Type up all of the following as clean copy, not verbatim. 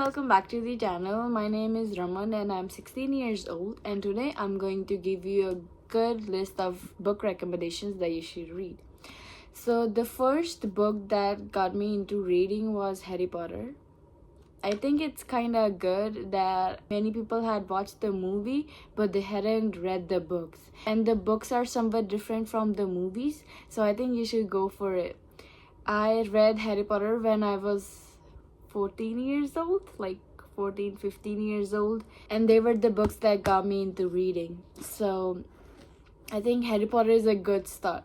welcome back to the channel. My name is Raman and I'm 16 years old, and today I'm going to give you a good list of book recommendations that you should read. So the first book that got me into reading was Harry Potter. I think it's kind of good that many people had watched the movie but they hadn't read the books, and the books are somewhat different from the movies, so I think you should go for it. I read Harry Potter when I was 14 years old, like 14, 15 years old, and they were the books that got me into reading. So I think Harry Potter is a good start.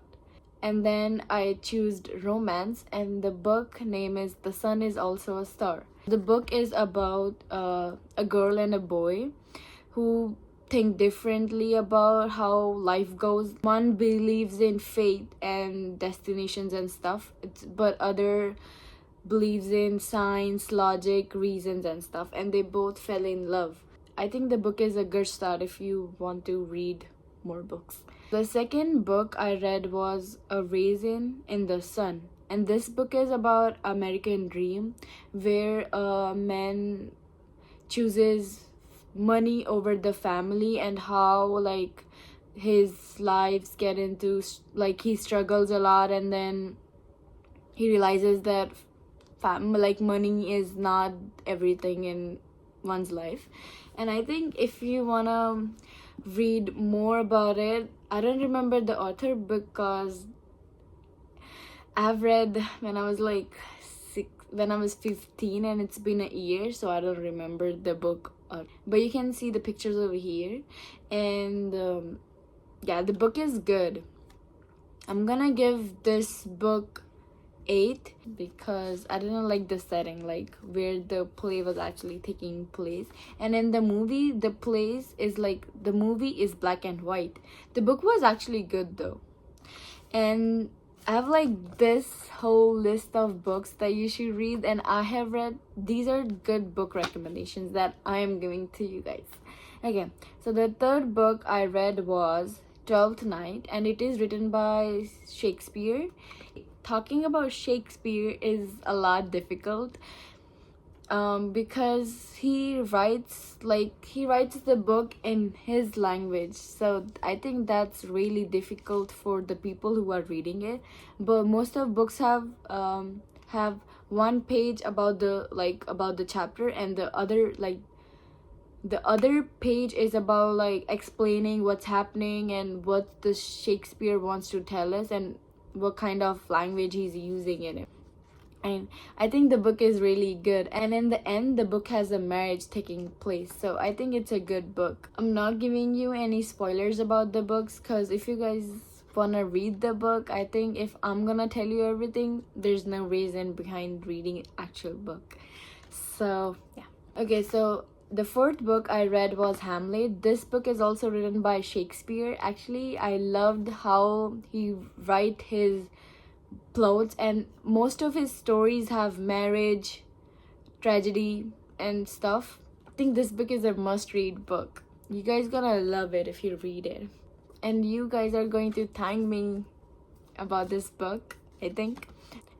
And then I chose romance, and the book name is The Sun Is Also a Star. The book is about a girl and a boy who think differently about how life goes. One believes in fate and destinations and stuff, but other believes in science, logic, reasons and stuff, and they both fell in love. I think the book is a good start if you want to read more books. The second book I read was A Raisin in the Sun, and this book is about American dream, where a man chooses money over the family, and how like his lives get into, like, he struggles a lot, and then he realizes that money is not everything in one's life. And I think if you wanna read more about it, I don't remember the author because I've read when I was like when I was 15, and it's been a year, so I don't remember the book. But you can see the pictures over here, and yeah, the book is good. I'm gonna give this book 8 because I didn't like the setting, like where the play was actually taking place. And in the movie, the movie is black and white. The book was actually good though. And I have like this whole list of books that you should read, and I have read. These are good book recommendations that I am giving to you guys. Okay, so the third book I read was Twelfth Night, and it is written by Shakespeare. Talking about Shakespeare is a lot difficult because he writes the book in his language, so I think that's really difficult for the people who are reading it. But most of books have one page about the chapter, and the other page is about like explaining what's happening and what the Shakespeare wants to tell us and what kind of language he's using in it. And I think the book is really good, and in the end the book has a marriage taking place, so I think it's a good book. I'm not giving you any spoilers about the books because if you guys wanna read the book, I think if I'm gonna tell you everything, there's no reason behind reading actual book. So yeah. Okay, so the fourth book I read was Hamlet. This book is also written by Shakespeare. Actually, I loved how he write his plots, and most of his stories have marriage, tragedy, and stuff. I think this book is a must-read book. You guys gonna love it if you read it, and you guys are going to thank me about this book, I think.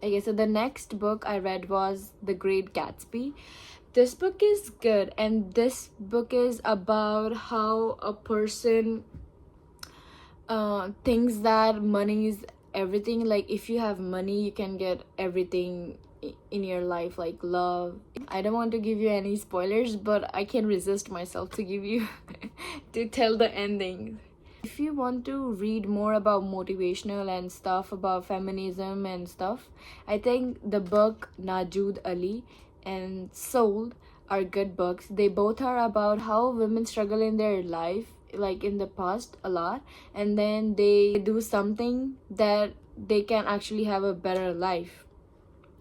Okay, so the next book I read was The Great Gatsby. This book is good, and this book is about how a person thinks that money is everything. Like, if you have money, you can get everything in your life, like love. I don't want to give you any spoilers, but I can't resist myself to give you to tell the ending. If you want to read more about motivational and stuff about feminism and stuff, I think the book Najood Ali and Soul are good books. They both are about how women struggle in their life, like in the past a lot, and then they do something that they can actually have a better life.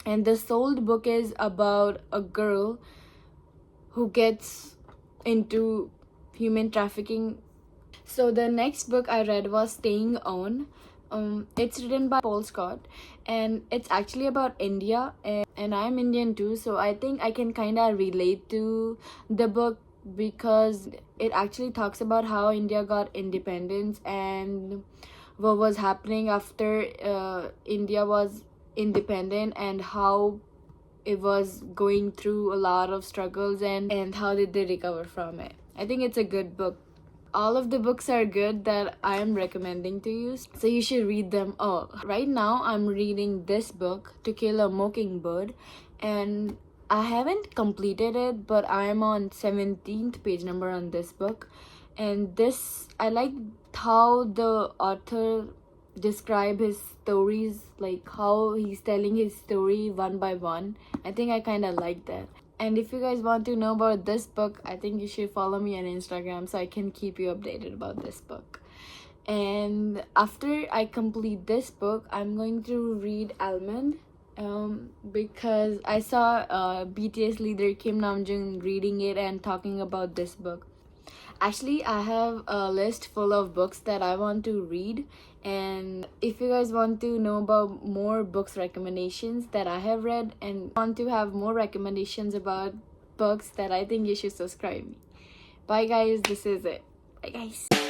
And the Soul book is about a girl who gets into human trafficking. So the next book I read was Staying On. It's written by Paul Scott, and it's actually about India, and I'm Indian too, so I think I can kind of relate to the book because it actually talks about how India got independence and what was happening after India was independent, and how it was going through a lot of struggles, and how did they recover from it. I think it's a good book. All of the books are good that I am recommending to you, so you should read them all. Right now I'm reading this book, To Kill a Mockingbird, and I haven't completed it, but I am on 17th page number on this book. And this, I like how the author describe his stories, like how he's telling his story one by one. I think I kind of like that. And if you guys want to know about this book, I think you should follow me on Instagram so I can keep you updated about this book. And after I complete this book, I'm going to read Almond, because I saw BTS leader Kim Namjoon reading it and talking about this book. Actually, I have a list full of books that I want to read, and if you guys want to know about more books recommendations that I have read and want to have more recommendations about books, that I think you should subscribe me. Bye guys, this is it. Bye guys.